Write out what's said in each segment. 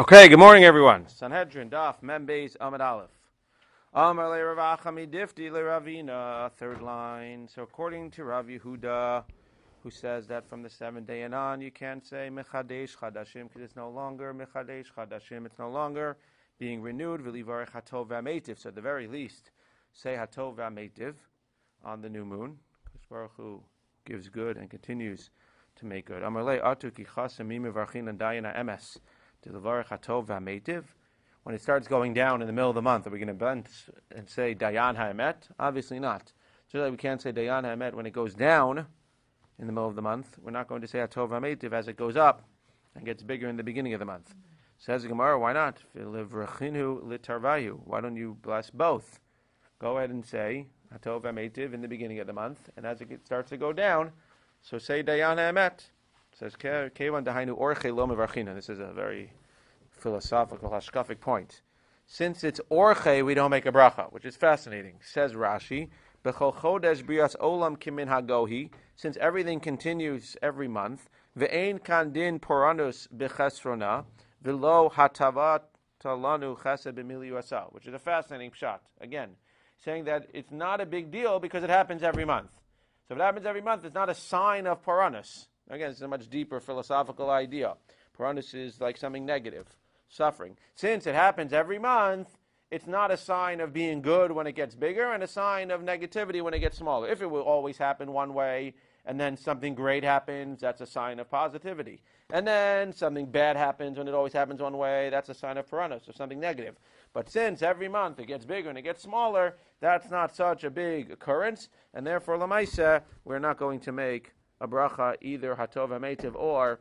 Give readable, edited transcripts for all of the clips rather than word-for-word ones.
Okay, good morning, everyone. Sanhedrin, Daf, Membeis, Amid Aleph. Amar le Rav Achami Difti le Ravina, third line. So according to Rav Yehuda, who says that from the seventh day and on, you can't say Mechadesh Chadashim, because it's no longer Mechadesh Chadashim, it's no longer being renewed, V'livarech Hatov V'Ametiv. So at the very least, say Hatov V'Ametiv on the new moon, because Baruch Hu gives good and continues to make good. Amar le Atu Ki Chasam Mim Mevarchin and Dayana Emes. When it starts going down in the middle of the month, are we going to bend and say Dayan Ha'emet? Obviously not. Just like we can't say Dayan Ha'emet when it goes down in the middle of the month. We're not going to say Hatov Ha'metiv as it goes up and gets bigger in the beginning of the month. Says the Gemara, why not? Why don't you bless both? Go ahead and say Hatov Ha'metiv in the beginning of the month, and as it starts to go down, so say Dayan Ha'emet. Says Kevan Dahainu Orche Lo Mevarchina. This is a very philosophical, hashkafic point. Since it's Orche, we don't make a bracha, which is fascinating. Says Rashi, Bechol Chodesh Brias Olam Kimin Hagohi. Since everything continues every month, Ve'ein Kan Din Poranus Bechesrona, V'lo Hatavat Talanu Chesed B'mili Yasa, which is a fascinating pshat. Again, saying that it's not a big deal because it happens every month. So if it happens every month, it's not a sign of Poranus. Again, it's a much deeper philosophical idea. Paranus is like something negative, suffering. Since it happens every month, it's not a sign of being good when it gets bigger and a sign of negativity when it gets smaller. If it will always happen one way and then something great happens, that's a sign of positivity. And then something bad happens when it always happens one way, that's a sign of Paranus or something negative. But since every month it gets bigger and it gets smaller, that's not such a big occurrence, and therefore, Lamaisa, we're not going to make a bracha, either Hatov Ha'metiv or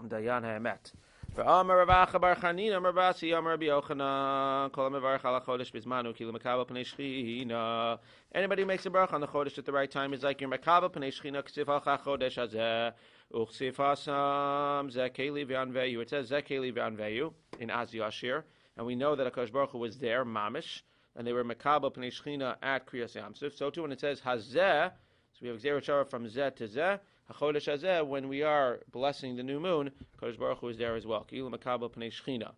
Dayan Ha'emet. V'amar Rav Acha bar Chanina, Amar Basi, Amar Rabbi Yochanan, Kol HaMevarech al HaChodesh Bizmanu, Ki L'Makabel Pnei Shechina. Anybody who makes a bracha on the Chodesh at the right time is like your Makabel Pnei Shechina, Ksif Halcha Chodesh Hazeh, Uchsif Hasam, Zeh Keli V'Anveyu. It says Zeh Keli V'Anveyu in Az Yashir, and we know that HaKadosh Baruch Hu was there, Mamish, and they were Makabel Pnei Shechina at Kriyas Yamsuf. So too when it says Hazeh, so we have Gzeirat Shara from Zeh to Zeh. HaChodesh Hazeh, when we are blessing the new moon, Kadosh Baruch Hu is there as well. Ki'ilu Makabel Pnei Shechina.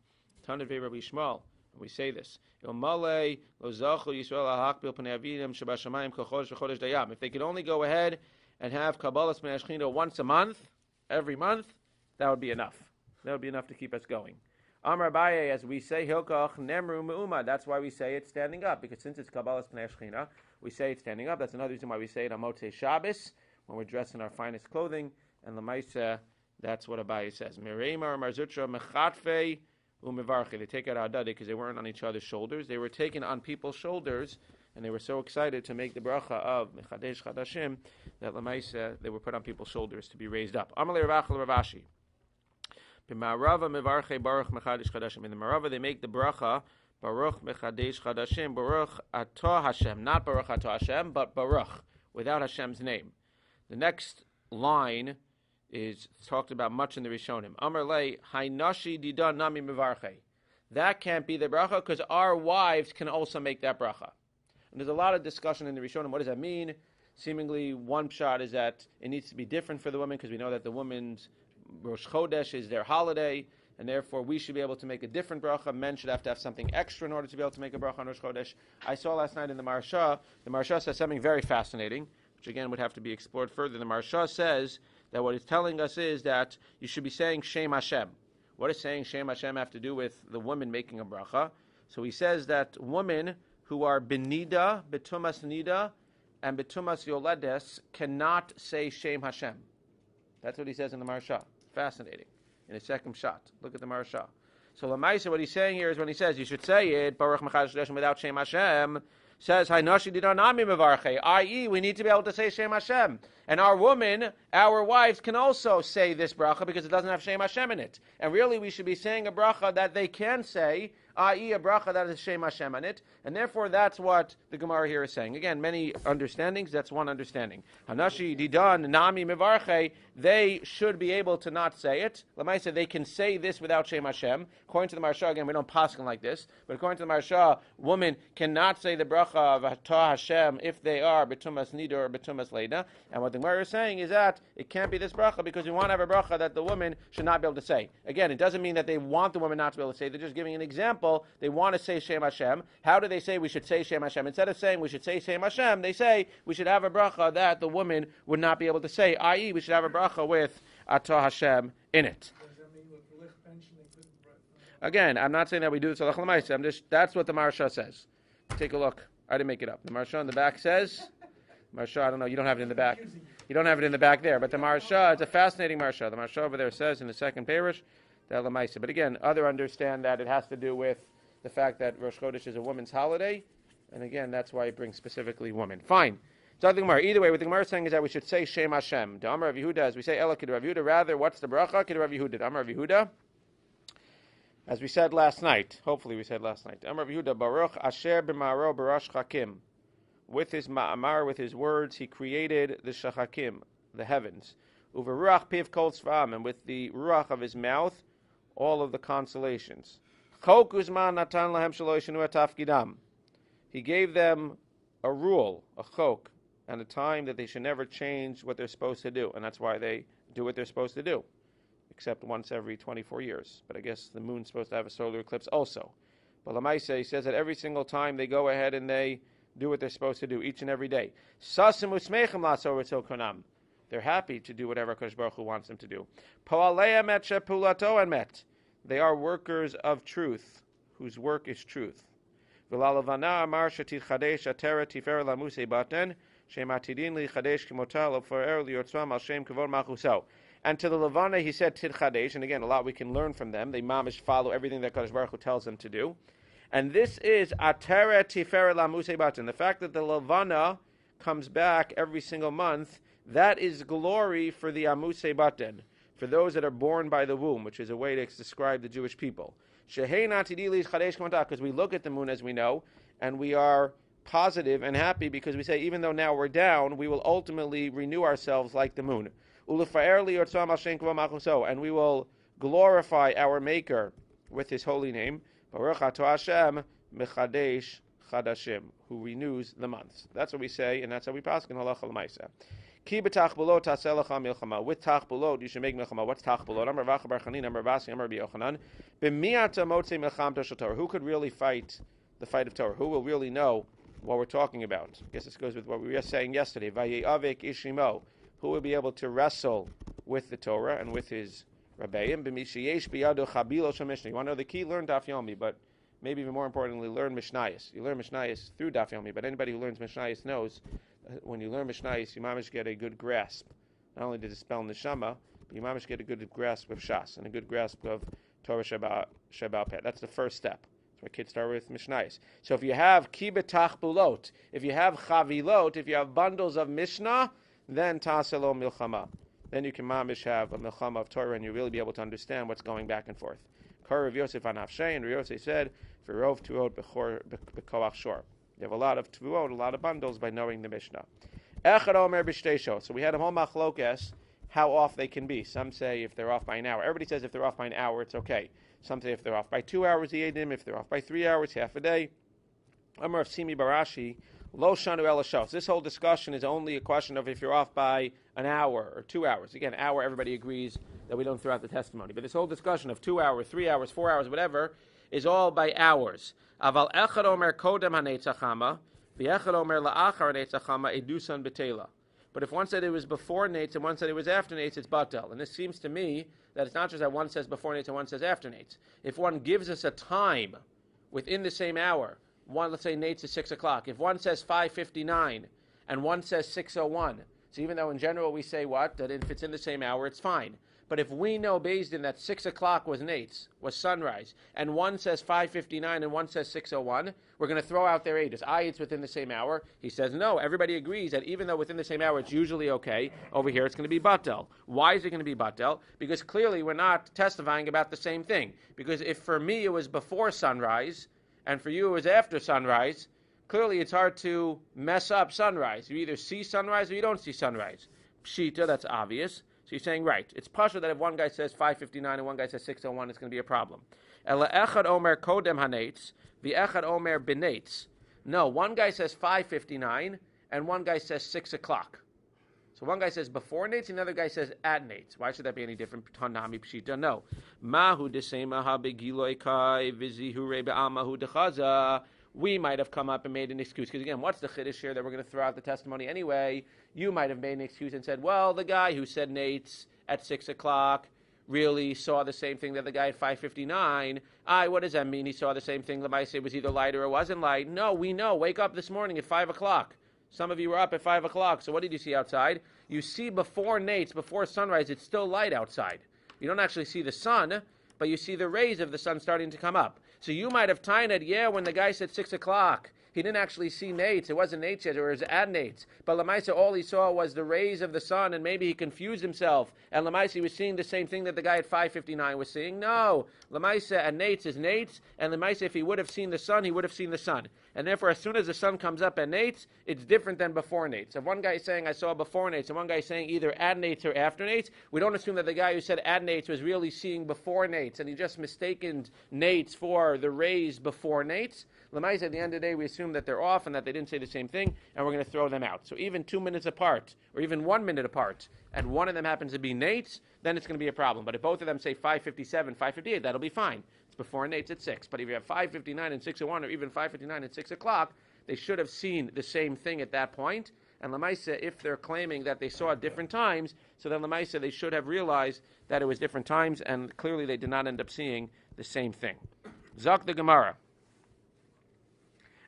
Tanad Vei Rabbi Shmuel. And we say this. Ilmalei lo zachu Yisrael ha'hakbil pnei avidim shebashamayim k'chodesh v'chodesh dayam. If they could only go ahead and have Kabbalas Pnei Shechina once a month, every month, that would be enough. That would be enough to keep us going. Amar Abaye, as we say, Hilkach Nemru Me'uma. That's why we say it's standing up, because since it's Kabbalas Pnei Shechina, we say it's standing up. That's another reason why we say it on Motzei Shabbos, when we're dressed in our finest clothing. And Lamaisa, that's what Abaye says. Mereimar Marzutra Mechatfei Umevarche. They take out Adade because they weren't on each other's shoulders. They were taken on people's shoulders, and they were so excited to make the bracha of Mechadesh Chadashim that Lamaisa, they were put on people's shoulders to be raised up. Amalei Ravachal Ravashi. B'Marava Mevarche Baruch Mechadesh Chadashim. In the Marava, they make the bracha Baruch Mechadesh Chadashim, Baruch Atah Hashem, not Baruch Atah Hashem, but Baruch, without Hashem's name. The next line is talked about much in the Rishonim. Amar lei Hainashi Dida Nami Mevarche. That can't be the bracha because our wives can also make that bracha. And there's a lot of discussion in the Rishonim. What does that mean? Seemingly, one pshat is that it needs to be different for the women because we know that the women's Rosh Chodesh is their holiday, and therefore we should be able to make a different bracha. Men should have to have something extra in order to be able to make a bracha on Rosh Chodesh. I saw last night in the Maharsha says something very fascinating, which again would have to be explored further. The Maharsha says that what it's telling us is that you should be saying Shem Hashem. What does saying Shem Hashem have to do with the woman making a bracha? So he says that women who are benida, betumas nida, and betumas yoledes cannot say Shem Hashem. That's what he says in the Maharsha. Fascinating. In his second shot. Look at the Maharsha. So Lamaisa, what he's saying here is when he says you should say it, Baruch Mechadesh Chadashim without Shem Hashem, says Hainashi Didanami Mevarche, i.e., we need to be able to say Shem Hashem. And our women, our wives, can also say this bracha because it doesn't have Shem Hashem in it. And really, we should be saying a bracha that they can say i.e. a bracha that is Shem Hashem on it, and therefore that's what the Gemara here is saying. Again, many understandings, that's one understanding. Hanashi Didan Nami Mivarche, they should be able to not say it. Lamaisa, they can say this without Shem Hashem. According to the Maharsha, again, we don't paskin like this, but according to the Maharsha, women cannot say the bracha of Atah Hashem if they are betumas nida or betumas leida. And what the Gemara is saying is that it can't be this bracha because we want to have a bracha that the woman should not be able to say. Again, it doesn't mean that they want the woman not to be able to say. They're just giving an example. They want to say Shem Hashem. How do they say we should say Shem Hashem? Instead of saying we should say Shem Hashem, they say we should have a bracha that the woman would not be able to say, i.e. we should have a bracha with Atah Hashem in it. Again, I'm not saying that we do this alach l'maisa. That's what the Maharsha says. Take a look. I didn't make it up. The Maharsha in the back says, Maharsha, I don't know, you don't have it in the back. You don't have it in the back there. But the Maharsha, it's a fascinating Maharsha. The Maharsha over there says in the second parish, that l'maisa. But again, others understand that it has to do with the fact that Rosh Chodesh is a woman's holiday. And again, that's why it brings specifically women. Fine. So the Gemara. Either way, what the Gemara is saying is that we should say Shem Hashem. The Amar of Yehuda, as we say Ela Kid Rav Yehuda, rather, what's the bracha? Kid Rav Yehuda. Amar of Yehuda. As we said last night, hopefully we said last night, Amar Yehuda Baruch Asher b'ma'aro b'rash chakim. With his ma'amar, with his words, he created the shachakim, the heavens. Uveruach piv kol tzva'am, and with the ruach of his mouth, all of the constellations. Chok uzman natan lahem shelo yishanu tafkidam. He gave them a rule, a chok, and a time that they should never change what they're supposed to do, and that's why they do what they're supposed to do. Except once every 24 years. But I guess the moon's supposed to have a solar eclipse also. But Lamaisa says that every single time they go ahead and they do what they're supposed to do, each and every day. They're happy to do whatever Kadosh Baruch Hu wants them to do. They are workers of truth, whose work is truth. And to the Levana, he said Tidchadesh, and again, a lot we can learn from them. They mamish follow everything that Kadosh Baruch Hu tells them to do. And this is Atera Tiferet Lamuse Batan. The fact that the Levana comes back every single month, that is glory for the Amuse Batan, for those that are born by the womb, which is a way to describe the Jewish people. Because we look at the moon, as we know, and we are positive and happy because we say, even though now we're down, we will ultimately renew ourselves like the moon. And we will glorify our Maker with His holy name, Baruch Ato Hashem Mechadesh Chadashim, who renews the months. That's what we say, and that's how we pass in Halacha L'Maisa. Ki b'tachbulot taseh lecha milchama. With tachbulot, you should make milchama. What's tachbulot? Amar Racha Bar Chanina, Amar Basi, Amar Rabbi Yochanan. B'miata motzei milchamta shel Torah. Who could really fight the fight of Torah? Who will really know what we're talking about? I guess this goes with what we were saying yesterday. Vayeavik ishimo. Who will be able to wrestle with the Torah and with his Rabbeim? B'mishiyesh biyado chabilo shel Mishnah. You want to know the key? Learn Daf Yomi, but maybe even more importantly, learn Mishnayos. You learn Mishnayos through Daf Yomi, but anybody who learns Mishnayos knows when you learn Mishnayos, you mamish get a good grasp. Not only does it spell Neshama, but you mamish get a good grasp of Shas and a good grasp of Torah Shabbat Peh. That's the first step. That's why kids start with Mishnayos. So if you have Kibbut Tachbulot, if you have Chavilot, if you have bundles of Mishnah, then Taselo Milchama. Then you can mamish have a Milchama of Torah and you really be able to understand what's going back and forth. Kar Rav Yosef Anafshay, and Rav Yosef said, V'rov Tuot B'koach Shor. You have a lot of Tuot, a lot of bundles by knowing the Mishnah. Echad Omer B'shteisho. So we had a whole machlokes, how off they can be. Some say if they're off by an hour. Everybody says if they're off by an hour, it's okay. Some say if they're off by 2 hours, the edim. If they're off by 3 hours, half a day. Amar of Simi Barashi, Lo Shanu Elashos. This whole discussion is only a question of if you're off by an hour or 2 hours. Again, hour, everybody agrees that we don't throw out the testimony. But this whole discussion of 2 hours, 3 hours, 4 hours, whatever, is all by hours. Aval echad omer kodem hanetzachama, v'echad omer la'achar hanetzachama edusan betela. But if one said it was before Nates and one said it was after Nates, it's batel. And this seems to me that it's not just that one says before Nates and one says after Nates. If one gives us a time within the same hour, one, let's say Nates is 6 o'clock. If one says 5:59 and one says 6:01, so even though in general we say what? That if it's in the same hour, it's fine. But if we know beit-din that 6 o'clock was nates, was sunrise, and one says 5:59 and one says 6:01, we're going to throw out their edus. It's within the same hour. He says no. Everybody agrees that even though within the same hour it's usually okay, over here it's going to be batel. Why is it going to be batel? Because clearly we're not testifying about the same thing. Because if for me it was before sunrise, and for you it was after sunrise, clearly it's hard to mess up sunrise. You either see sunrise or you don't see sunrise. Pshita, that's obvious. So you're saying, right, it's pasha that if one guy says 5:59 and one guy says 6:01, it's going to be a problem. Ela echad omer kodem hanates, v'echad omer benates. No, one guy says 5:59 and one guy says 6 o'clock. So one guy says before nates, another guy says at nates. Why should that be any different? Tanami pshita, no. Mahu desemaha begiloi kai vizihure be'amahu dechaza. We might have come up and made an excuse. Because again, what's the chiddush here that we're going to throw out the testimony anyway? You might have made an excuse and said, well, the guy who said nates at 6 o'clock really saw the same thing that the guy at 5:59. What does that mean? He saw the same thing. The mice say it was either light or it wasn't light. No, we know. Wake up this morning at 5 o'clock. Some of you were up at 5 o'clock. So what did you see outside? You see before nates, before sunrise, it's still light outside. You don't actually see the sun, but you see the rays of the sun starting to come up. So you might have timed it, when the guy said 6 o'clock. He didn't actually see nates. It wasn't nates yet, or it was ad nates. But Lamaisa, all he saw was the rays of the sun, and maybe he confused himself. And Lamaisa, he was seeing the same thing that the guy at 5:59 was seeing. No. Lamaisa, and nates is nates. And Lamaisa, if he would have seen the sun, he would have seen the sun. And therefore, as soon as the sun comes up at nates, it's different than before nates. If one guy is saying, I saw before nates, and one guy is saying either ad nates or after nates, we don't assume that the guy who said ad nates was really seeing before nates, and he just mistaken nates for the rays before nates. Lamaisa, at the end of the day, we assume that they're off and that they didn't say the same thing, and we're going to throw them out. So even 2 minutes apart, or even 1 minute apart, and one of them happens to be nates, then it's going to be a problem. But if both of them say 5:57, 5:58, that'll be fine. It's before nates at 6. But if you have 5:59 and 6:01, or even 5:59 and 6 o'clock, they should have seen the same thing at that point. And Lamaisa, if they're claiming that they saw at different times, so then Lamaisa, they should have realized that it was different times, and clearly they did not end up seeing the same thing. Zak the Gemara.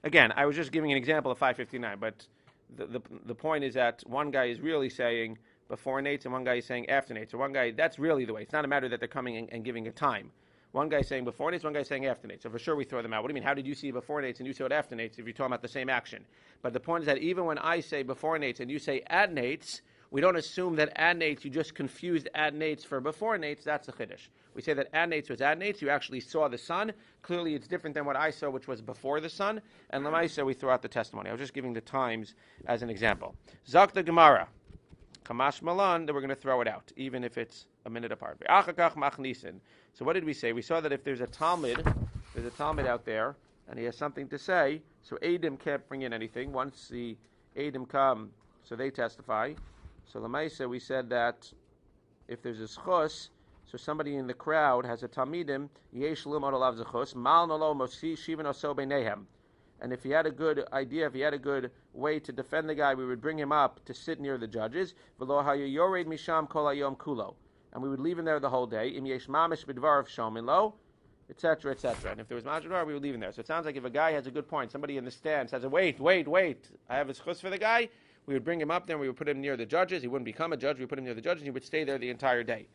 Again, I was just giving an example of 5:59, but the point is that one guy is really saying before nates and one guy is saying after nates. So one guy, that's really the way. It's not a matter that they're coming and giving a time. One guy is saying before nates, one guy is saying after nates. So for sure we throw them out. What do you mean? How did you see before nates and you saw it after nates if you're talking about the same action? But the point is that even when I say before nates and you say at nates, we don't assume that ad nates, you just confused ad nates for before nates. That's a chiddush. We say that ad nates was ad nates. You actually saw the sun. Clearly, it's different than what I saw, which was before the sun. And Lamaisa, we throw out the testimony. I was just giving the times as an example. Zak the Gemara. Kamash Malan, that we're going to throw it out, even if it's a minute apart. So what did we say? We saw that if there's a talmud out there, and he has something to say, so edim can't bring in anything. Once the edim come, so they testify. So Lamaisa, we said that if there's a schus, so somebody in the crowd has a talmidim, yesh limod alav zechus, mal nolo mosi shivan oso beinehem. And if he had a good idea, if he had a good way to defend the guy, we would bring him up to sit near the judges. V'lo hayored misham kol hayom kulo, and we would leave him there the whole day. Im yesh mamish b'dvarav shomin lo, etc., etc. And if there was mamish b'dvarav, we would leave him there. So it sounds like if a guy has a good point, somebody in the stand says, wait, I have a schus for the guy. We would bring him up there, and we would put him near the judges. He wouldn't become a judge. We would put him near the judges, and he would stay there the entire day.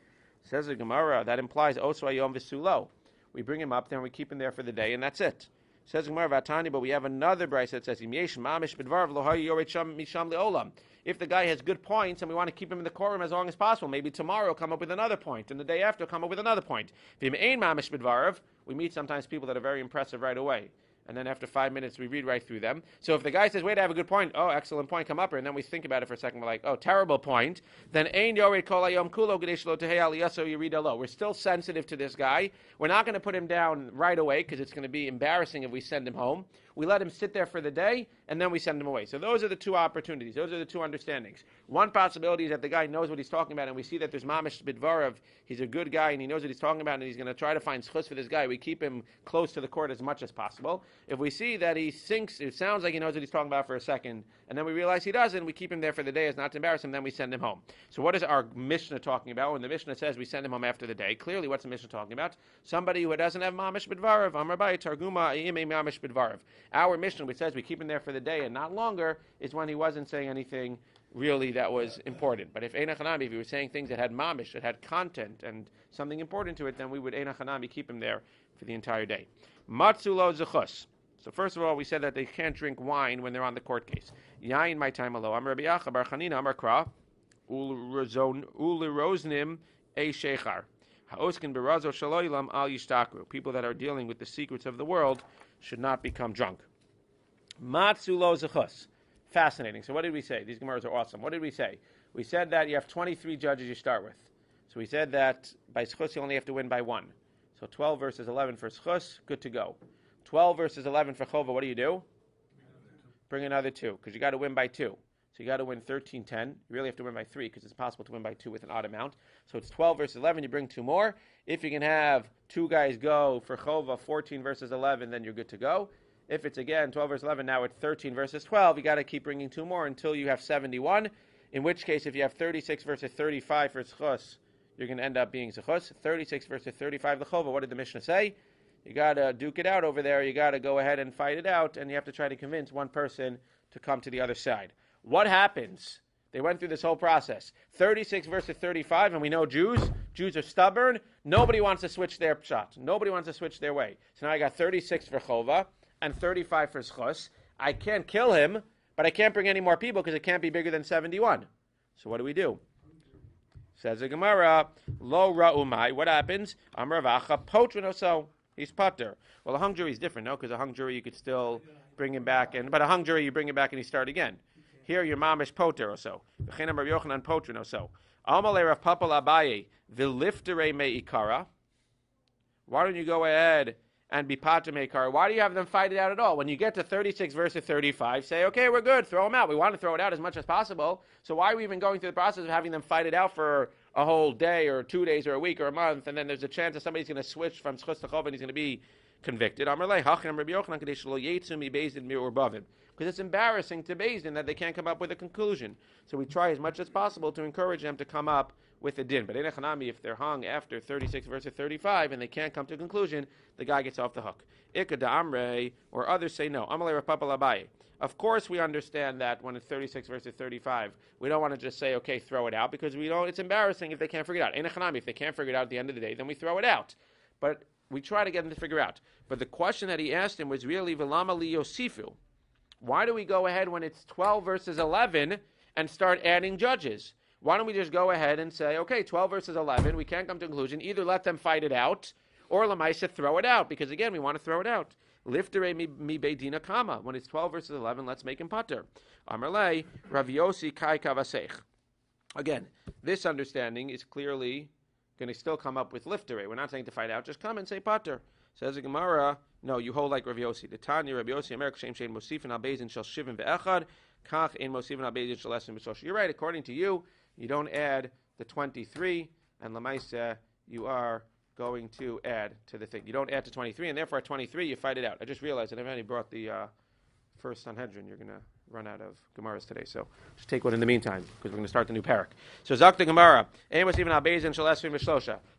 Says the Gemara, that implies oso hayom v'sulo. We bring him up there, and we keep him there for the day, and that's it. Says Gemara Vatani, but we have another brayse that says, if the guy has good points and we want to keep him in the courtroom as long as possible, maybe tomorrow he'll come up with another point, and the day after he'll come up with another point. We meet sometimes people that are very impressive right away, and then after 5 minutes we read right through them. So if the guy says, wait, I have a good point, oh, excellent point, come up here, and then we think about it for a second, we're like, oh, terrible point, then we're still sensitive to this guy. We're not going to put him down right away because it's going to be embarrassing if we send him home. We let him sit there for the day, and then we send him away. So those are the two opportunities. Those are the two understandings. One possibility is that the guy knows what he's talking about, and we see that there's mamish bidvarav. He's a good guy, and he knows what he's talking about, and he's going to try to find schus for this guy. We keep him close to the court as much as possible. If we see that he thinks, it sounds like he knows what he's talking about for a second, and then we realize he doesn't, we keep him there for the day as not to embarrass him, then we send him home. So what is our Mishnah talking about? When the Mishnah says we send him home after the day, clearly what's the Mishnah talking about? Somebody who doesn't have mamish bidvarav. Amar Abaye targuma ime mamish bidvarav. Our Mishnah, which says we keep him there for the day and not longer, is when he wasn't saying anything really that was important. But if Einach Hanami, if he was saying things that had mamish, that had content and something important to it, then we would Einach Hanami keep him there for the entire day. Matzulo zechus. So first of all, we said that they can't drink wine when they're on the court case. Yain my time alo. Amar Rabbi Acha bar Chanina Amar Kra uliroznim a shechar. Haoskin berazo shaloilam al yishtakru. People that are dealing with the secrets of the world should not become drunk. Matzulo zechus. Fascinating. So what did we say? These Gemaras are awesome. What did we say? We said that you have 23 judges you start with. So we said that by schus you only have to win by one. So 12 versus 11 for schus, good to go. 12 versus 11 for chova, what do? Bring another two, because you got to win by two. So you got to win 13-10. You really have to win by three, because it's possible to win by two with an odd amount. So it's 12 versus 11, you bring two more. If you can have two guys go for chova, 14 versus 11, then you're good to go. If it's again 12 versus 11, now it's 13 versus 12, you got to keep bringing two more until you have 71. In which case, if you have 36 versus 35 for schus, you're going to end up being zechus. 36 versus 35 the chova. What did the Mishnah say? You got to duke it out over there. You got to go ahead and fight it out, and you have to try to convince one person to come to the other side. What happens? They went through this whole process. 36 versus 35, and we know Jews are stubborn. Nobody wants to switch their shot. Nobody wants to switch their way. So now I got 36 for chova and 35 for schus. I can't kill him, but I can't bring any more people because it can't be bigger than 71. So what do? Says the Gemara, lo ra'umai. What happens? Amar Ravacha potrin so. He's pater. Well, a hung jury is different, no? Because a hung jury you could still bring him back, but a hung jury you bring him back and he start again. Here your mamish poter or so. V'chein Amar Yochanan potrin or so. Amalei Rav Papa Abaye v'lifterei me'ikara. Why don't you go ahead and be pater me'ikara? Why do you have them fight it out at all? When you get to 36 versus 35, say, okay, we're good, throw them out. We want to throw it out as much as possible. So why are we even going through the process of having them fight it out for a whole day or 2 days or a week or a month, and then there's a chance that somebody's going to switch from schus to chova and he's going to be convicted? Because it's embarrassing to Beis Din that they can't come up with a conclusion. So we try as much as possible to encourage them to come up with a din. But in Echanami, if they're hung after 36 versus 35 and they can't come to a conclusion, the guy gets off the hook. Ika da amrei, or others say no. Amalei Rav Papa Abaye. Of course, we understand that when it's 36 versus 35, we don't want to just say, okay, throw it out, because we don't. It's embarrassing if they can't figure it out. In Echanami, if they can't figure it out at the end of the day, then we throw it out. But we try to get them to figure out. But the question that he asked him was really, V'lama li yosifu. Why do we go ahead when it's 12 versus 11 and start adding judges? Why don't we just go ahead and say, okay, 12 versus 11, we can't come to a conclusion. Either let them fight it out, or Lamaisa throw it out, because again, we want to throw it out. Liftere mi beit-din-court. When it's 12 versus 11, let's make him pater. Amarlei, Rav Yossi kai kavasech. Again, this understanding is clearly going to still come up with liftere. We're not saying to fight out, just come and say pater. Says the Gemara, no, you hold like Rav Yossi. The Tanya, Rav Yossi, Amerik Shem Shein Mosifin al Beis Din Shel Shivim Ve'echad, Kach Ein Mosifin al Beis Din Shel Esim V'Shosh. You're right, according to you, you don't add the 23, and Lamaisa, you are going to add to the thing. You don't add to 23, and therefore at 23, you fight it out. I just realized that I've only brought the first Sanhedrin. You're going to run out of Gemaras today, so just take one in the meantime, because we're going to start the new parak. So Zak the Gemara,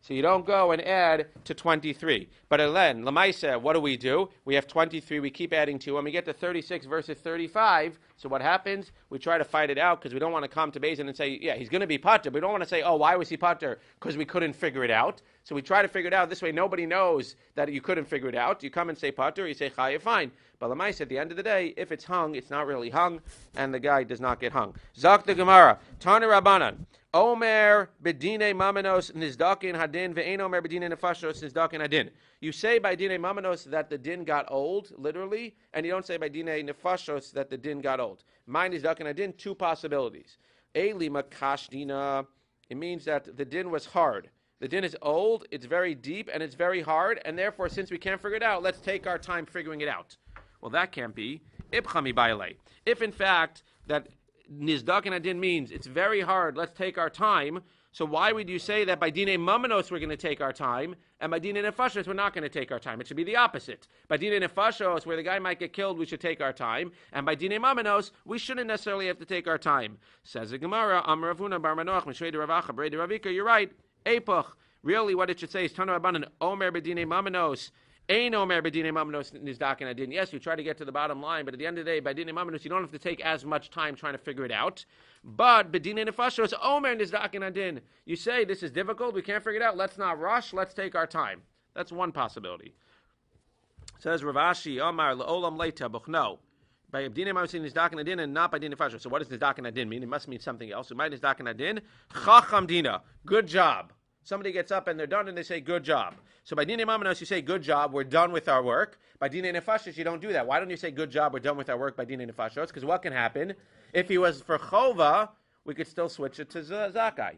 so you don't go and add to 23. But Elen, Lamaisa, what do? We have 23, we keep adding to. When we get to 36 versus 35, so what happens? We try to fight it out, because we don't want to come to Beis Din and say, yeah, he's going to be pater. But we don't want to say, oh, why was he pater? Because we couldn't figure it out. So we try to figure it out. This way, nobody knows that you couldn't figure it out. You come and say pater, you say chaya, fine. But Lamaisa, at the end of the day, if it's hung, it's not really hung, and the guy does not get hung. Zak the Gemara, Tana Rabbanan, Omer bedine mamanos nizdakin hadin ve'ein omer bedine nefashos nizdakin hadin. You say by dine mamanos that the din got old, literally, and you don't say by dine nefashos that the din got old. Mine is nizdakin hadin, two possibilities. Eli makash dina, it means that the din was hard. The din is old, it's very deep, and it's very hard, and therefore, since we can't figure it out, let's take our time figuring it out. Well, that can't be. Ibchami baile. If, in fact, that nizdakin adin means it's very hard, let's take our time, so why would you say that by dine mamanos we're going to take our time, and by dine nefashos we're not going to take our time? It should be the opposite. By dine nefashos, where the guy might get killed, we should take our time, and by dine mamanos, we shouldn't necessarily have to take our time. Says the Gemara, Amar Ravuna bar Manoach, Mishrei de Ravacha, Brei de Ravika, you're right. Epoch. Really, what it should say is Tana Rabbanan Omer bedine mamanos Ein omer b'dinei mamnos nizdaken adin. Yes, you try to get to the bottom line, but at the end of the day, by dinei mamnos, you don't have to take as much time trying to figure it out. But b'dinei nefashos omer nizdaken adin. You say this is difficult, we can't figure it out. Let's not rush. Let's take our time. That's one possibility. Says Rav Ashi, Omar le'olam leita buchno. By b'dinei mamnos nizdaken adin and not by dinei nefashos. So what does nizdaken adin mean? It must mean something else. So by nizdaken adin, chacham dina. Good job. Somebody gets up and they're done and they say, good job. So by dinei mamanos, you say, good job, we're done with our work. By dinei nefashos, you don't do that. Why don't you say, good job, we're done with our work by dinei nefashos? Because what can happen? If he was for chova, we could still switch it to zakai.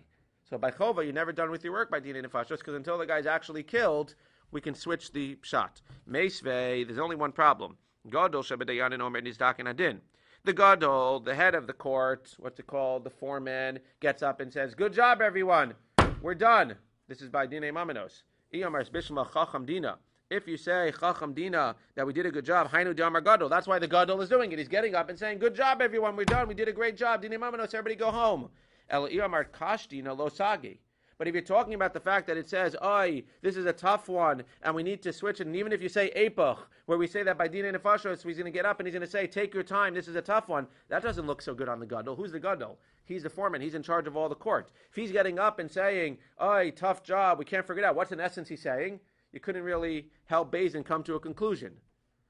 So by chova, you're never done with your work by dinei nefashos, because until the guy's actually killed, we can switch the shot. Meisvei, there's only one problem. Gadol shebedayanin omer nizdaken adin. The gadol, the head of the court, what's it called, the foreman, gets up and says, good job, everyone. We're done. This is by dinei mamanos. If you say chacham dina that we did a good job, hainu d'amar gadol. That's why the gadol is doing it. He's getting up and saying, "Good job, everyone. We're done. We did a great job." Dinei mamanos. Everybody go home. El iamar kash dina lo sagi. But if you're talking about the fact that it says, "Oi, this is a tough one, and we need to switch it," and even if you say epoch, where we say that by dinei nefashos, he's going to get up and he's going to say, "Take your time. This is a tough one." That doesn't look so good on the gadol. Who's the gadol? He's the foreman. He's in charge of all the court. If he's getting up and saying, "Oi, tough job. We can't figure it out," what's in essence he's saying? You couldn't really help beit-din come to a conclusion.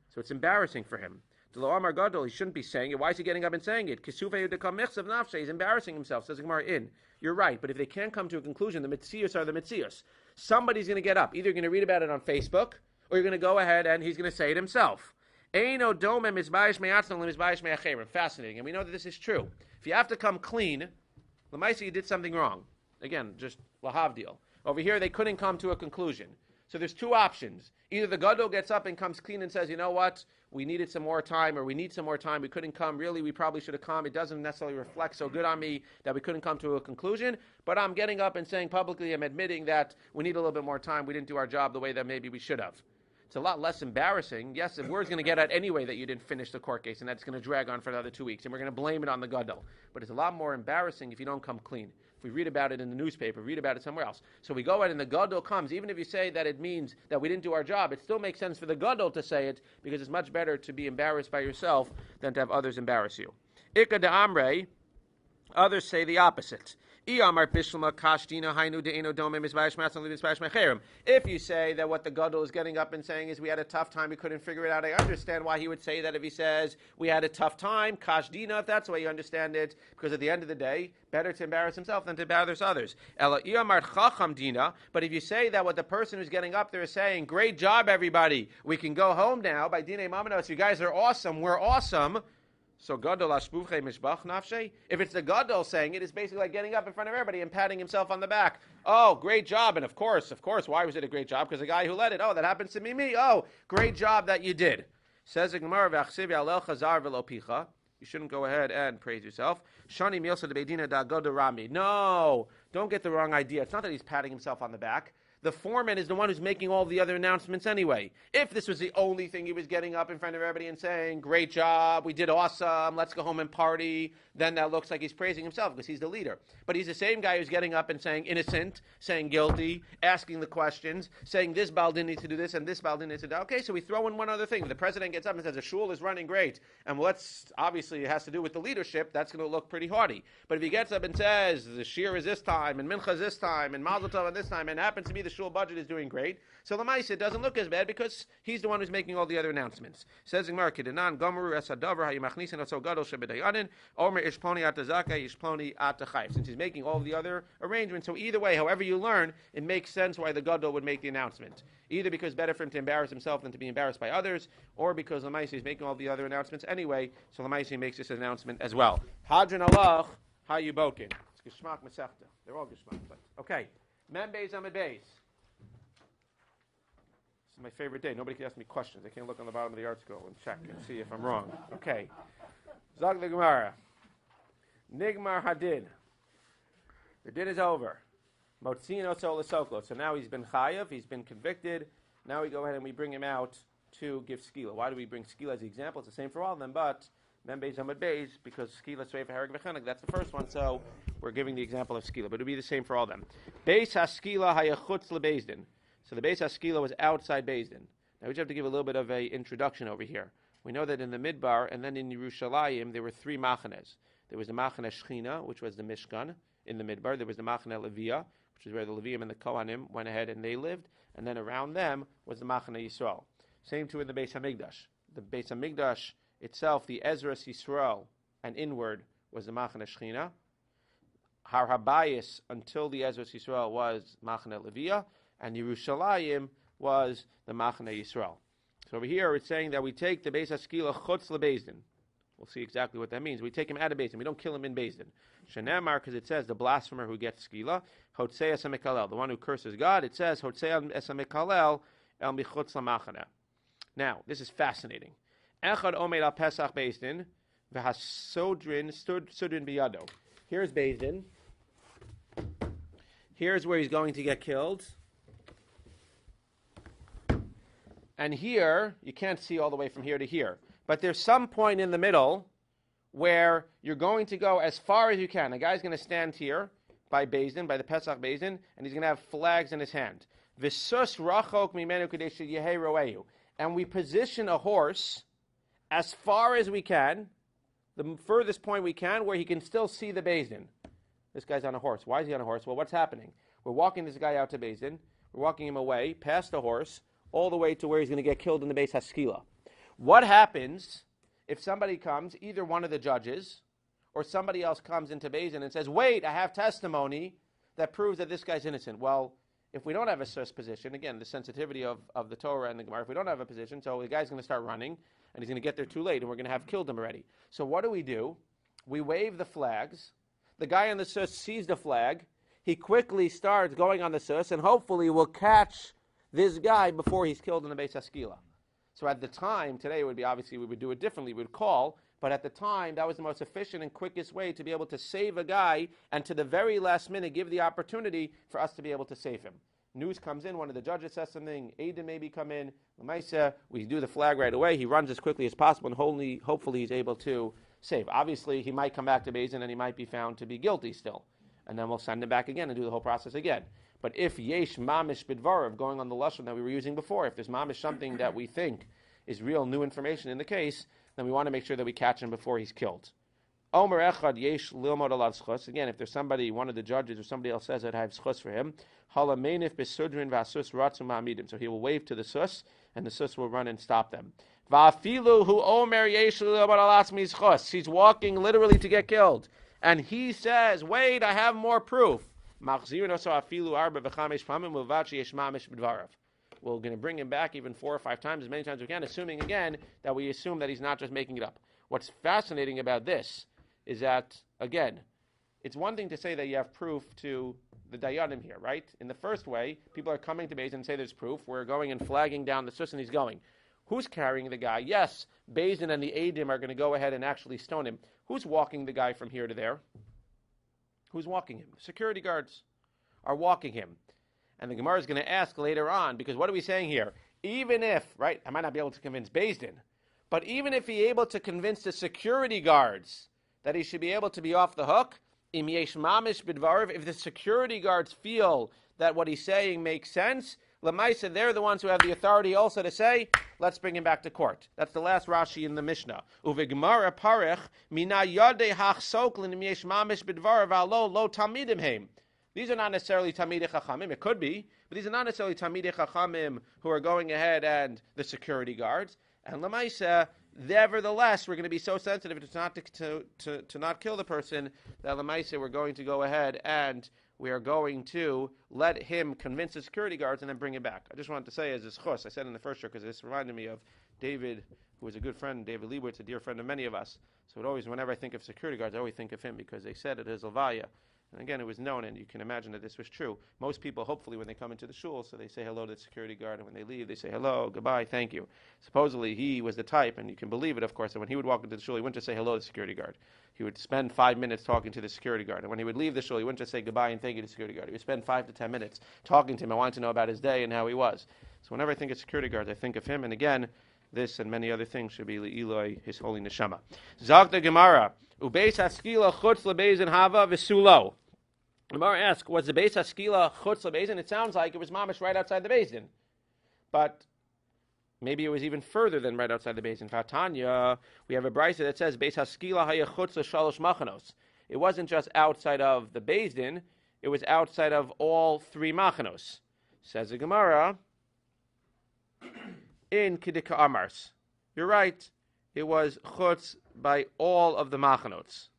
So it's embarrassing for him. Lo amar gadol, he shouldn't be saying it. Why is he getting up and saying it? He's embarrassing himself. Says the Gemara in. You're right, but if they can't come to a conclusion, the mitzios are the mitzios. Somebody's going to get up. Either you're going to read about it on Facebook, or you're going to go ahead and he's going to say it himself. Fascinating, and we know that this is true. If you have to come clean, l'maisa you did something wrong. Again, just lahavdil. Over here, they couldn't come to a conclusion. So there's two options. Either the gadol gets up and comes clean and says, you know what, we needed some more time, or we need some more time, we couldn't come, really, we probably should have come, it doesn't necessarily reflect so good on me that we couldn't come to a conclusion, but I'm getting up and saying publicly, I'm admitting that we need a little bit more time, we didn't do our job the way that maybe we should have. It's a lot less embarrassing. Yes, the word's going to get out anyway that you didn't finish the court case, and that's going to drag on for another 2 weeks, and we're going to blame it on the gadol. But it's a lot more embarrassing if you don't come clean. If we read about it in the newspaper, read about it somewhere else. So we go out and the gadol comes, even if you say that it means that we didn't do our job, it still makes sense for the gadol to say it, because it's much better to be embarrassed by yourself than to have others embarrass you. Ika de amre, others say the opposite. If you say that what the gadol is getting up and saying is we had a tough time, we couldn't figure it out, I understand why he would say that if he says we had a tough time, kashdina, if that's the way you understand it, because at the end of the day, better to embarrass himself than to embarrass others. But if you say that what the person who's getting up there is saying, great job everybody, we can go home now, by dinei mamanos, you guys are awesome, we're awesome, so gadol ashbuche mishbach nafshe. If it's the gadol saying it, it's basically like getting up in front of everybody and patting himself on the back. Oh, great job! And of course, why was it a great job? Because the guy who led it. Oh, that happens to me. Oh, great job that you did. Says the Gemara, v'achsiv yalel chazar v'lo picha. You shouldn't go ahead and praise yourself. Shani milsa de beidina da godorami. No, don't get the wrong idea. It's not that he's patting himself on the back. The foreman is the one who's making all the other announcements anyway. If this was the only thing he was getting up in front of everybody and saying, great job, we did awesome, let's go home and party, then that looks like he's praising himself because he's the leader. But he's the same guy who's getting up and saying innocent, saying guilty, asking the questions, saying this baldin needs to do this and this baldin needs to do that. Okay, so we throw in one other thing. The president gets up and says, the shul is running great. And obviously it has to do with the leadership, that's going to look pretty haughty. But if he gets up and says, the shir is this time, and mincha is this time, and mazel tov this time, and happens to be the shul budget is doing great, so l'maisa it doesn't look as bad because he's the one who's making all the other announcements. Says Gemara, Kidanan Gomeru Esadavar Hayimachnisin Otso Gadol Shebedayanin Omer Ishploni Atazaka Ishploni Atachayv. Since he's making all the other arrangements, so either way, however you learn, it makes sense why the Gadol would make the announcement. Either because it's better for him to embarrass himself than to be embarrassed by others, or because l'maisa is making all the other announcements anyway, so l'maisa makes this announcement as well. Hadran Allah, how you bokin? It's Geshmak Masechta. They're all Geshmak, but okay. Mem Beis Amid Beis. This is my favorite day. Nobody can ask me questions. I can't look on the bottom of the article and check and see if I'm wrong. Okay. Zag the Gemara. Nigmar Hadin. The din is over. Motzino Sol Soklo. So now he's been chayav, he's been convicted. Now we go ahead and we bring him out to give skila. Why do we bring skila as the example? It's the same for all of them, but Mem Beis Amid Beis, because skila Tzvei Harag V'chenek, that's the first one, so we're giving the example of skila, but it'll be the same for all of them. Beis HaSkila Hayachutz LeBeis Din. So the Beis HaSkila was outside Beis Din. Now we just have to give a little bit of an introduction over here. We know that in the Midbar and then in Yerushalayim there were three machanes. There was the machane Shechina, which was the Mishkan in the Midbar. There was the machane Levia, which is where the Levium and the Kohanim went ahead and they lived. And then around them was the machane Yisrael. Same too in the Beis HaMikdash. The Beis HaMikdash itself, the Ezras Yisrael, and inward was the machane Shechina. Har Habayis until the Ezras Yisrael was machane Levia, and Yerushalayim was the machane Yisrael. So over here it's saying that we take the Beis HaSkila chutz leBeis-din. We'll see exactly what that means. We take him out of Beis-din. We don't kill him in Beis-din. Shenemar, because it says the blasphemer who gets skila, hotzei es hamekalel, the one who curses God. It says hotzei es hamekalel el michutz lamachane. Now, this is fascinating. Echad omed al Pesach Beis-din v'hasodrin sudrin biyado. Here's Beis-din. Here's where he's going to get killed. And here, you can't see all the way from here to here. But there's some point in the middle where you're going to go as far as you can. A guy's going to stand here by Beis-din, by the Pesach Beis-din, and he's going to have flags in his hand. V'sus rachok mimenu kadesh yehei roehu. And we position a horse as far as we can, the furthest point we can, where he can still see the Beis-din. This guy's on a horse. Why is he on a horse? Well, what's happening? We're walking this guy out to Beis-din. We're walking him away, past the horse, all the way to where he's going to get killed in the Beis HaSkila. What happens if somebody comes, either one of the judges, or somebody else comes into Beis-din and says, wait, I have testimony that proves that this guy's innocent? Well, if we don't have a sus position, again, the sensitivity of the Torah and the Gemara, if we don't have a position, so the guy's going to start running, and he's going to get there too late, and we're going to have killed him already. So what do? We wave the flags. The guy on the sus sees the flag. He quickly starts going on the sus, and hopefully will catch this guy before he's killed in the Beis HaSkila. So at the time, today would be obviously we would do it differently. We would call, but at the time, that was the most efficient and quickest way to be able to save a guy, and to the very last minute give the opportunity for us to be able to save him. News comes in, one of the judges says something, edim maybe come in, Lamaisa, we do the flag right away, he runs as quickly as possible, and hopefully he's able to save. Obviously, he might come back to Beis-din and he might be found to be guilty still. And then we'll send him back again and do the whole process again. But if yesh mamish bidvarav, going on the lashon that we were using before, if there's mamish something that we think is real new information in the case, then we want to make sure that we catch him before he's killed. Omer echad yesh lilmod alav schus. Again, if there's somebody, one of the judges or somebody else says that I have schus for him, halamenif besudrin vasus ratzum ha'amidim. So he will wave to the sus, and the sus will run and stop them. Va'afilu hu omer yesh lilmod alav schus. He's walking literally to get killed, and he says, "Wait, I have more proof." We're going to bring him back even 4 or 5 times, as many times as we can, assuming again that we assume that he's not just making it up. What's fascinating about this is that, again, it's one thing to say that you have proof to the dayanim here, right? In the first way, people are coming to Beis-din and say there's proof. We're going and flagging down the sus and he's going. Who's carrying the guy? Yes, Beis-din and the edim are going to go ahead and actually stone him. Who's walking the guy from here to there? Who's walking him? Security guards are walking him. And the Gemara is going to ask later on, because what are we saying here? Even if, right, I might not be able to convince Beis-din, but even if he's able to convince the security guards that he should be able to be off the hook, im yesh mamish bidvarav, if the security guards feel that what he's saying makes sense, Lamaisa, they're the ones who have the authority also to say, let's bring him back to court. That's the last Rashi in the Mishnah. Uvegmara parech mina yadei hach soklin yesh mamish bidvarav alo lo talmidim heim. These are not necessarily Talmidei Chachamim. It could be, but these are not necessarily Talmidei Chachamim who are going ahead and the security guards. And Lamaisa, nevertheless, we're going to be so sensitive to not kill the person that Lamaisa, we're going to go ahead and we are going to let him convince the security guards and then bring him back. I just wanted to say as a schos, I said in the first show, because this reminded me of David, who was a good friend, David Liebowitz, a dear friend of many of us. So it always, whenever I think of security guards, I always think of him because they said at his Levaya. And again, it was known, and you can imagine that this was true. Most people, hopefully, when they come into the shul, so they say hello to the security guard, and when they leave, they say hello, goodbye, thank you. Supposedly, he was the type, and you can believe it, of course, that when he would walk into the shul, he wouldn't just say hello to the security guard. He would spend 5 minutes talking to the security guard. And when he would leave the shul, he wouldn't just say goodbye and thank you to the security guard. He would spend 5 to 10 minutes talking to him. I wanted to know about his day and how he was. So whenever I think of security guards, I think of him, and again, this and many other things should be Eloi, his holy neshama. Zag the Gemara, ubeis haskila chutz lebeis-din hava v'sulo. Gemara asks, was the Beis HaSkila chutz leBeis-din? It sounds like it was mamish right outside the Beis-din. But maybe it was even further than right outside the beit din. Fatanya, we have a brisa that says Beis Haskila hayachutz shalosh machanos. It wasn't just outside of the beit din; it was outside of all 3 machanos. Says the Gemara in Kedika Amars. You're right. It was chutz by all of the machanots.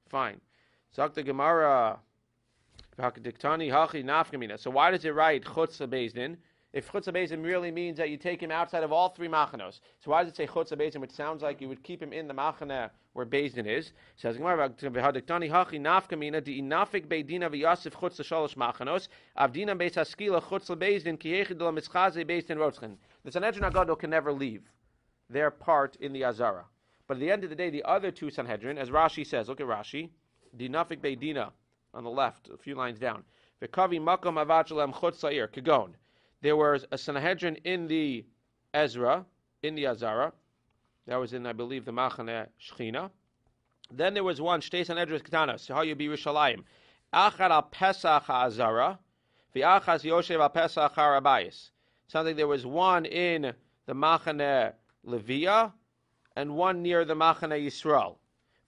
Fine. Zok the Gemara. So why does it write chutz beit din? If chutz beit din really means that you take him outside of all 3 machanos, so why does it say chutz beit din, which sounds like you would keep him in the machana where beit din is? Says Gemara, "V'hadiktani hachi nafkamina di inafik beidina v'yasif chutz shalosh machanos avdina beis haskila chutz beit din ki yechid lo mitzchaze beit din rotzchen." The Sanhedrin Agadol can never leave their part in the azara. But at the end of the day, the other 2 Sanhedrin, as Rashi says, look at Rashi, di nafik beidina on the left, a few lines down. V'kavi makom avachalem chutz la'ir kagon. There was a Sanhedrin in the Ezra, in the Azara. That was in, I believe, the Machane Shechina. Then there was one, Shtei Sanhedrin Ketanos, Hayu B'Yerushalayim. Achad al Pesach HaAzara, v'achas Yoshev al Pesach HaRabayis. Sounds like there was one in the Machane Leviah, and one near the Machane Yisrael.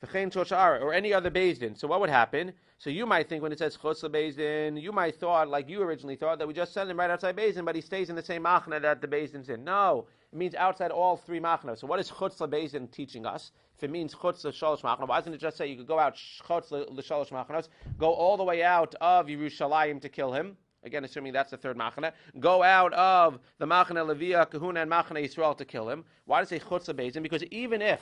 Or any other beit din. So what would happen? So you might think when it says chutz beit din, you might thought, like you originally thought, that we just send him right outside beit din, but he stays in the same machna that the beit din's in. No, it means outside all 3 machnas. So what is chutz beit din teaching us? If it means chutz shalosh machna, why doesn't it just say you could go out chutz l'shalosh machnos, go all the way out of Yerushalayim to kill him? Again, assuming that's the 3rd machna. Go out of the machna Leviah, Kahuna, and machna Yisrael to kill him. Why does it say chutz beit din? Because even if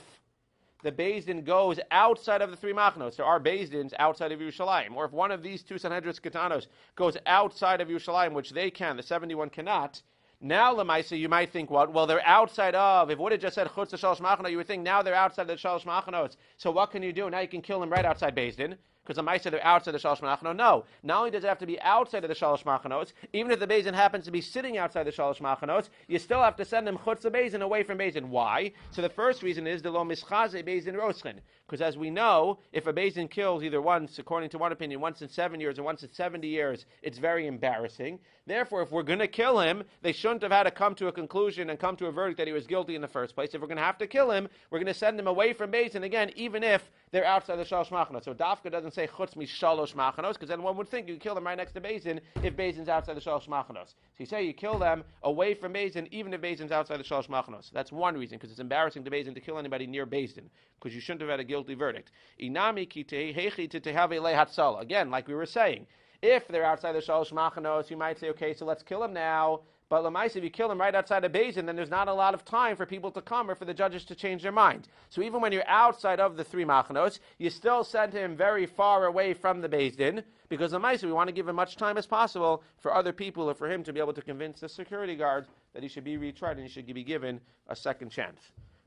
the beit din goes outside of the 3 machnos, there are beit dins outside of Yerushalayim, or if one of these 2 Sanhedrin Ketanos goes outside of Yerushalayim, which they can, the 71 cannot, now Lemaisa, you might think, what? Well, they're outside of, if it would have just said chutz shalosh machnos, you would think now they're outside the shalosh machanos. So what can you do? Now you can kill them right outside beit din, because the Maisa, they're outside the Shalosh Machanos. No, not only does it have to be outside of the Shalosh Machanos, even if the Beis Din happens to be sitting outside the Shalosh Machanos, you still have to send them chutz Beis Din away from Beis Din. Why? So the first reason is the lo mischaze Beis Din roschen. Because as we know, if a Beis Din kills either once, according to one opinion, once in 7 years or once in 70 years, it's very embarrassing. Therefore, if we're going to kill him, they shouldn't have had to come to a conclusion and come to a verdict that he was guilty in the first place. If we're going to have to kill him, we're going to send him away from Beis Din again, even if they're outside the Shalosh Machanos. So Dafka doesn't say chutz mishalosh machanos, because then one would think you kill them right next to Beis Din if Beis Din's outside the Shalosh Machanos. So you say you kill them away from Beis Din, even if Beis Din's outside the Shalosh Machanos. That's one reason, because it's embarrassing to Beis Din to kill anybody near Beis Din, because you shouldn't have had a guilty verdict. Inami ki hechi tetehave lehatzala. Again, like we were saying, if they're outside the Shalosh Machanos, you might say, okay, so let's kill them now. But Lamais, if you kill him right outside of Beis Din, then there's not a lot of time for people to come or for the judges to change their mind. So even when you're outside of the 3 machanos, you still send him very far away from the Beis Din, because Lamais, we want to give him much time as possible for other people or for him to be able to convince the security guard that he should be retried and he should be given a second chance.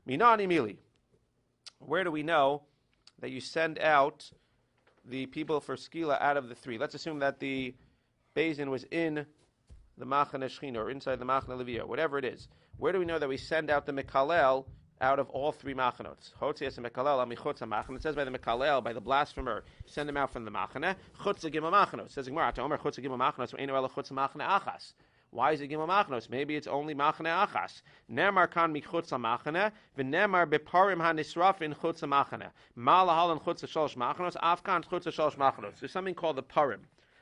Minani Mili. Where do we know that you send out the people for Skila out of the 3? Let's assume that the Beis Din was in the Machane Shechina, or inside the Machane Leviah, whatever it is. Where do we know that we send out the Mekalel out of all 3 Machanots? Hotzias and Mekalel amichutz HaMachane. It says by the Mekalel, by the blasphemer, send him out from the Machane. Chutz Gimel Machanos. It says in Gemara, Omer Chutz Gimel Machanos, Einu Ela Chutz Machane Achas. Why is it Gimel Machanos? Maybe it's only Machane Achas. Nemar kan michutz HaMachane, v'nemar beparim hanisrafin chutz HaMachane. Malahalan chutz HaShalosh Machanos, Afkan chutz HaShalosh Machanos. There's something called the parim.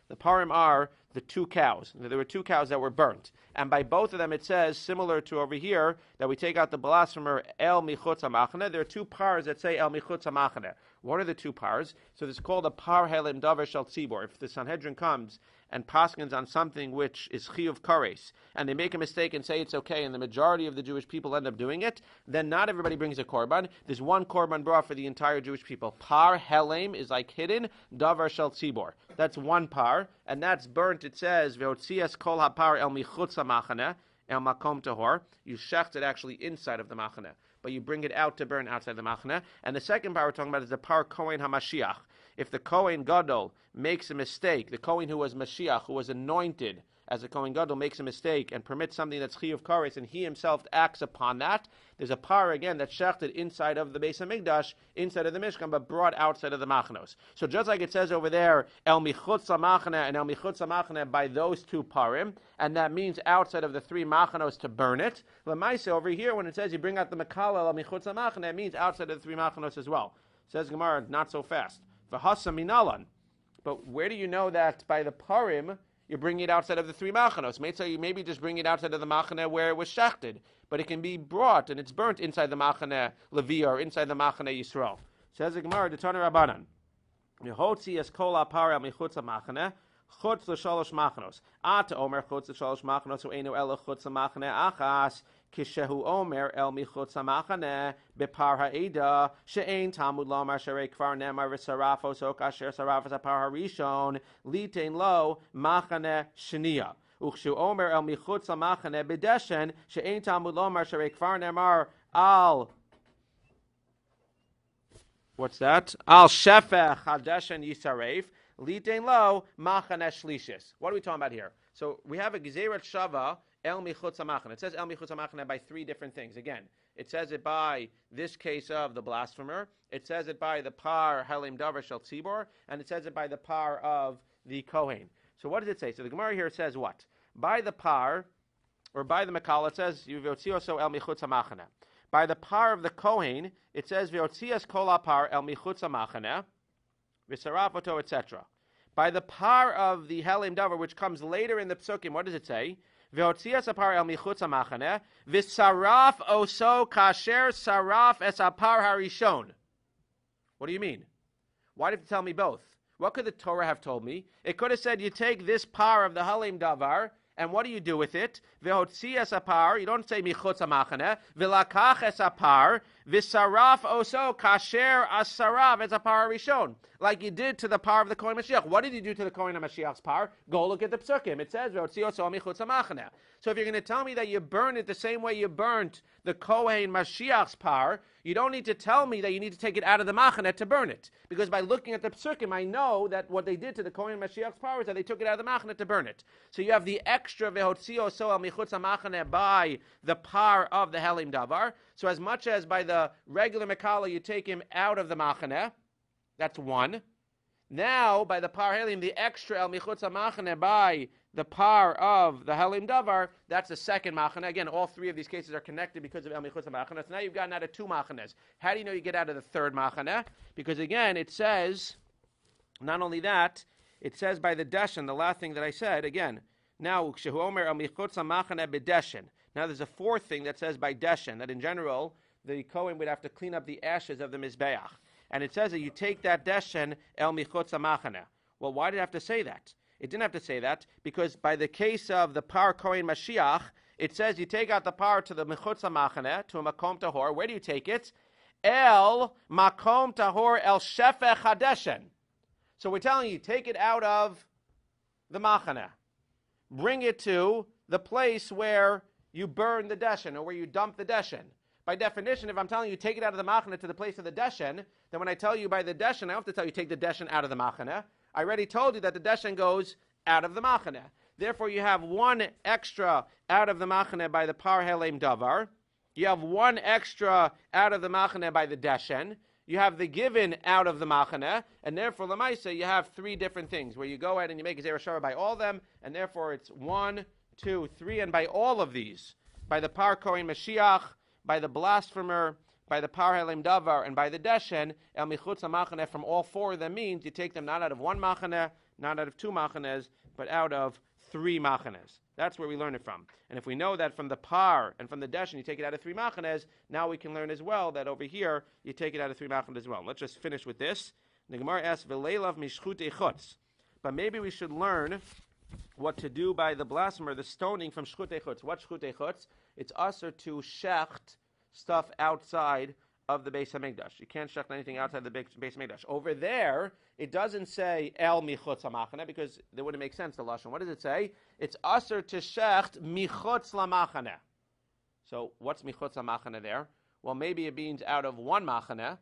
The parim are the 2 cows. There were 2 cows that were burnt. And by both of them it says, similar to over here, that we take out the blasphemer El Michutz HaMachane. There are 2 pars that say El Michutz HaMachane. What are the 2 pars? So this is called a par helim davar shel tzibor. If the Sanhedrin comes and paskins on something which is chiyuv kares, and they make a mistake and say it's okay, and the majority of the Jewish people end up doing it, then not everybody brings a korban. There's 1 korban brought for the entire Jewish people. Par helim is like hidden, davar shel tzibor. That's 1 par, and that's burnt. It says ve'otzias kol hapar el michutz hamachane el makom tahor. You shecht it actually inside of the machane, but you bring it out to burn outside the machane. And the second par we're talking about is the par Kohen HaMashiach. If the Kohen Gadol makes a mistake, the Kohen who was Mashiach, who was anointed as a Kohen Gadol makes a mistake and permits something that's chiyuv kares, and he himself acts upon that, there's a par again that's shechted inside of the Beis Hamikdash, inside of the Mishkan, but brought outside of the machnos. So just like it says over there, el michutz machane and el michutz machane by those two parim, and that means outside of the three machanos to burn it. Lemaisa over here, when it says you bring out the mekala el michutz machane, it means outside of the three machanos as well. Says Gemara, not so fast. V'hasa minalan. But where do you know that by the parim you're bringing it outside of the three machanos? Maybe just bring it outside of the machane where it was shechted, but it can be brought and it's burnt inside the machane Levi or inside the machane Yisrael. Says the Gemara, D'Tana Rabbanan, Yehotzi es kol ha'par al michutz ha'machane, chutz l'shalosh machanos. Ata omer chutz l'shalosh machanos u'einu ela chutz ha'machane achas, kishehu omer el michutz ha'machane bepar ha'eda she'ein talmud lomar sharei kvar nemar v'sarafo so kasher sarafos ha'par harishon litein lo machane sheniya. Uchshu omer el michutz ha'machane b'deshen she'ein talmud lomar sharei kvar nemar al what's that? Al shefech hadeshen yisaref litein lo machane shlishis. What are we talking about here? So we have a gezeirat shava el michutz hamachane. It says el michutz hamachane by three different things. Again, it says it by this case of the blasphemer. It says it by the par halim davar shel tzibor, and it says it by the par of the kohen. So what does it say? So the Gemara here says what? By the par, or by the mekal, it says yuvotziyoso el michutz hamachane. By the par of the kohen, it says v'otzias kol hapar el michutz hamachane, v'sarafoto, etc. By the par of the helim davar, which comes later in the psukim, what does it say? V'otzias hapar el michutz hamachane, v'saraf oso kasher saraf es hapar harishon. What do you mean? Why did it tell me both? What could the Torah have told me? It could have said, you take this par of the halim davar, and what do you do with it? V'hotzias hapar, you don't say michutz hamachane, v'lakach es hapar, v'saraf oso kasher asarav es hapar harishon. Like you did to the par of the Kohen Mashiach. What did you do to the Kohen Mashiach's par? Go look at the psukim. It says, v'hotziyoso michutz hamachane. So if you're going to tell me that you burn it the same way you burnt the Kohen Mashiach's par, you don't need to tell me that you need to take it out of the machane to burn it. Because by looking at the psukim, I know that what they did to the Kohen Mashiach's par is that they took it out of the machane to burn it. So you have the extra v'hotziyoso al michutz hamachane by the par of the helim davar. So as much as by the regular mekala you take him out of the machane, that's one. Now, by the par helim, the extra el michutz hamachane by the par of the helim davar, that's the second machane. Again, all three of these cases are connected because of el michutz hamachane. So now you've gotten out of two machanes. How do you know you get out of the third machane? Because again, it says, not only that, it says by the deshen, the last thing that I said, again, now, shehu omer el michutz hamachane b'deshen. Now there's a fourth thing that says by deshen, that in general, the Kohen would have to clean up the ashes of the mizbeach. And it says that you take that deshen el michutz hamachane. Well, why did it have to say that? It didn't have to say that because by the case of the par Kohen Mashiach, it says you take out the par to the michutz hamachane, to a makom tahor. Where do you take it? El makom tahor el shefech hadeshen. So we're telling you, take it out of the machane. Bring it to the place where you burn the deshen or where you dump the deshen. By definition, if I'm telling you take it out of the machane to the place of the deshen, then when I tell you by the deshen, I don't have to tell you take the deshen out of the machane. I already told you that the deshen goes out of the machane. Therefore, you have one extra out of the machane by the par helim davar. You have one extra out of the machane by the deshen. You have the given out of the machane, and therefore, lemaisa, you have three different things where you go ahead and you make a zera shara by all of them, and therefore it's 1, 2, 3, and by all of these, by the par Kohen Mashiach, by the blasphemer, by the par helim davar, and by the deshen, el michutz hamachane, from all four of them means you take them not out of one machane, not out of two machanes, but out of three machanes. That's where we learn it from. And if we know that from the par and from the deshen you take it out of three machanes, now we can learn as well that over here you take it out of three machanes as well. Let's just finish with this. The Gemara asks, "V'leilav mishchut echutz." But maybe we should learn what to do by the blasphemer, the stoning from shchut echutz. What shchut echutz? It's usher to shecht stuff outside of the Beis Hamikdash. You can't shecht anything outside the Beis Hamikdash. Over there, it doesn't say el michutz hamachane because that wouldn't make sense, the lashon. What does it say? It's usher to shecht michutz lamachane. So what's michutz hamachane there? Well, maybe it means out of one machane.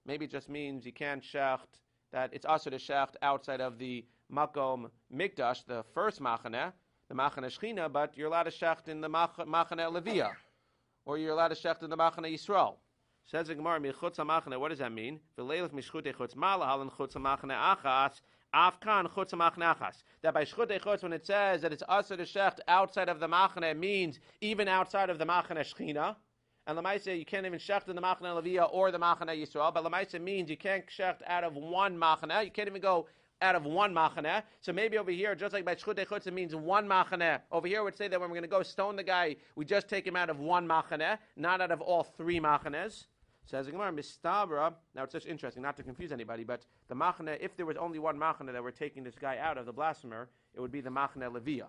Maybe it just means you can't shecht, that it's usher to shecht outside of the makom mikdash, the first machane. the Machane Shechina, but you're allowed to shecht in the Machane Leviyah, or you're allowed to shecht in the Machane Yisrael. Says the Gemara, Michutz HaMachane, what does that mean? V'leilach mishchutei chutz malahal and chutz HaMachane achas, afkan chutz HaMachane achas. That by shchutei chutz, when it says that it's asur to shecht outside of the Machane, it means even outside of the Machane Shechina. And Lamaisa, you can't even shecht in the Machane Leviyah or the Machane Yisrael. But Lamaisa means you can't shecht out of one Machane. You can't even go out of one Machane. So maybe over here, just like by shchutei chutz, it means one Machane. Over here, it would say that when we're going to go stone the guy, we just take him out of one Machane, not out of all three Machanes. Says the Gemara, Mistabra. Now it's just interesting, not to confuse anybody, but the Machane, if there was only one Machane that we're taking this guy out of, the blasphemer, it would be the Machane Leviyah,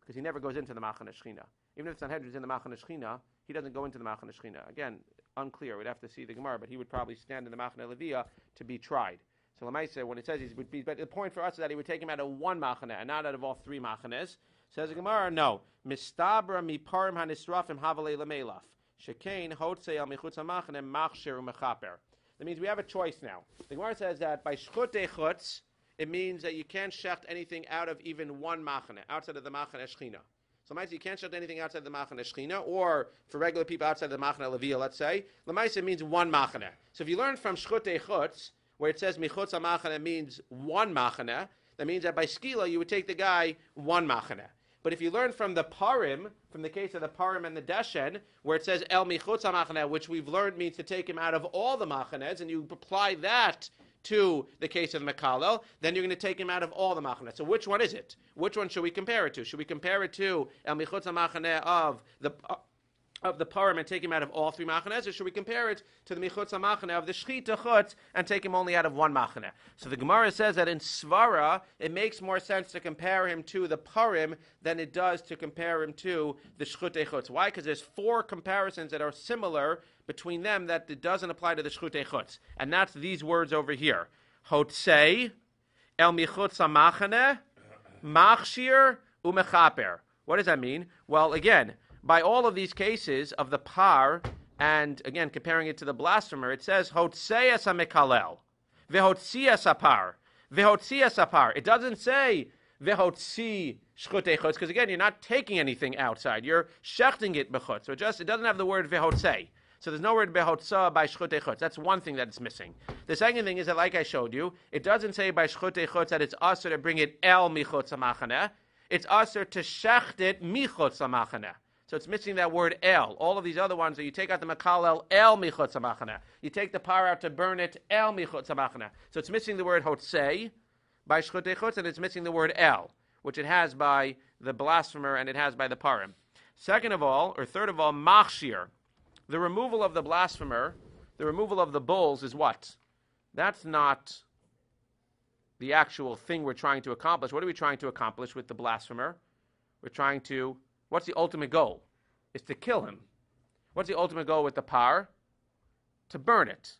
because he never goes into the Machane Shechina. Even if Sanhedrin is in the Machane Shechina, he doesn't go into the Machane Shechina. Again, unclear. We'd have to see the Gemara, but he would probably stand in the Machane Leviyah to be tried. So Lamaisa, when it says he would be, but the point for us is that he would take him out of one Machane and not out of all three Machanes. Says the Gemara, no. Mistabra mi parim hanisrafim havalei lamelaf. Shekain hotzei al michutz hamachane machshir umechaper. That means we have a choice now. The Gemara says that by shchutei chutz, it means that you can't shecht anything out of even one machane, outside of the Machane Shechina. So you can't shecht anything outside the Machane Shechina, or for regular people outside the Machane Leviyah, let's say. Lamaisa means one machane. So if you learn from shchutei chutz, where it says michutz hamachane means one machane, that means that by skila you would take the guy one machane. But if you learn from the parim, from the case of the parim and the deshen, where it says el michutz hamachane, which we've learned means to take him out of all the machanes, and you apply that to the case of Mekalel, then you're going to take him out of all the machanes. So which one is it? Which one should we compare it to? Should we compare it to el michutz hamachane of the parim and take him out of all three machanes, or should we compare it to the michutz hamachane of the shchita chutz and take him only out of one machane? So the Gemara says that in Svara, it makes more sense to compare him to the parim than it does to compare him to the shchutei chutz. Why? Because there's four comparisons that are similar between them that it doesn't apply to the shchutei chutz. And that's these words over here. Hotzei, el michutz hamachane, machshir, umechaper. What does that mean? Well, again, by all of these cases of the par, and again, comparing it to the blasphemer, it says, Hotseas ha-mekalel, vehotzias ha-par, vehotzias ha-par. It doesn't say, vehotzi shchutei chutz, because again, you're not taking anything outside. You're shechting it bechutz. So it doesn't have the word vehotzei. So there's no word behotza by shchutei chutz. That's one thing that it's missing. The second thing is that, like I showed you, it doesn't say by shchutei chutz that it's asur to bring it el michutz ha-machane. It's asur to shecht it michutz ha-machane. So it's missing that word el. All of these other ones, that you take out the makalel el michutz hamachane. You take the par out to burn it el michutz hamachane. So it's missing the word hotzei by shchutei chutz, and it's missing the word el, which it has by the blasphemer and it has by the parim. Second of all, or third of all, machshir. The removal of the blasphemer, the removal of the bulls is what? That's not the actual thing we're trying to accomplish. What are we trying to accomplish with the blasphemer? We're trying to... What's the ultimate goal? It's to kill him. What's the ultimate goal with the par? To burn it.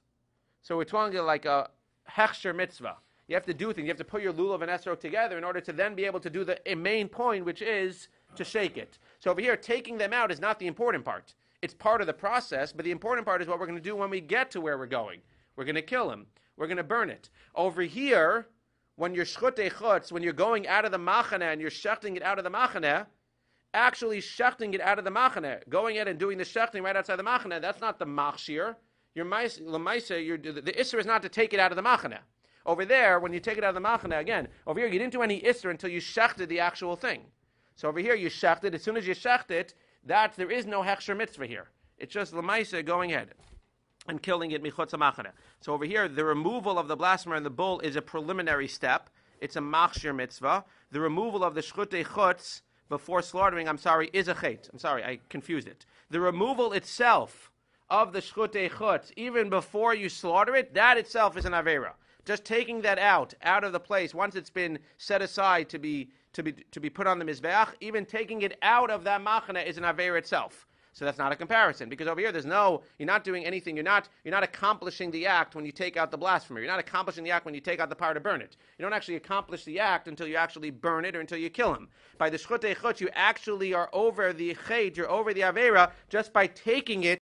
So we're talking like a hechsher mitzvah. You have to do things. You have to put your lulav and esrog together in order to then be able to do the main point, which is to shake it. So over here, taking them out is not the important part. It's part of the process, but the important part is what we're going to do when we get to where we're going. We're going to kill him. We're going to burn it. Over here, when you're shchutei chutz, when you're going out of the machane and you're shechting it out of the machane, actually shechting it out of the machane, going in and doing the shechting right outside the machane, that's not the machshir. The isser is not to take it out of the machane. Over there, when you take it out of the machane, again, over here you didn't do any isser until you shechted the actual thing. So over here you shechted. As soon as you shecht it, there is no hechsher mitzvah here. It's just l'maisa going ahead and killing it michutz hamachane. So over here, the removal of the blasphemer and the bull is a preliminary step. It's a machshir mitzvah. The removal of the shchutei chutz before slaughtering, is a chet. I confused it. The removal itself of the shchutei chutz, even before you slaughter it, that itself is an avera. Just taking that out of the place, once it's been set aside to be put on the mizbeach, even taking it out of that machane is an avera itself. So that's not a comparison, because over here you're not doing anything, you're not accomplishing the act when you take out the blasphemer. You're not accomplishing the act when you take out the power to burn it. You don't actually accomplish the act until you actually burn it or until you kill him. By the shchutei chutz, you actually are over the chet, you're over the avera, just by taking it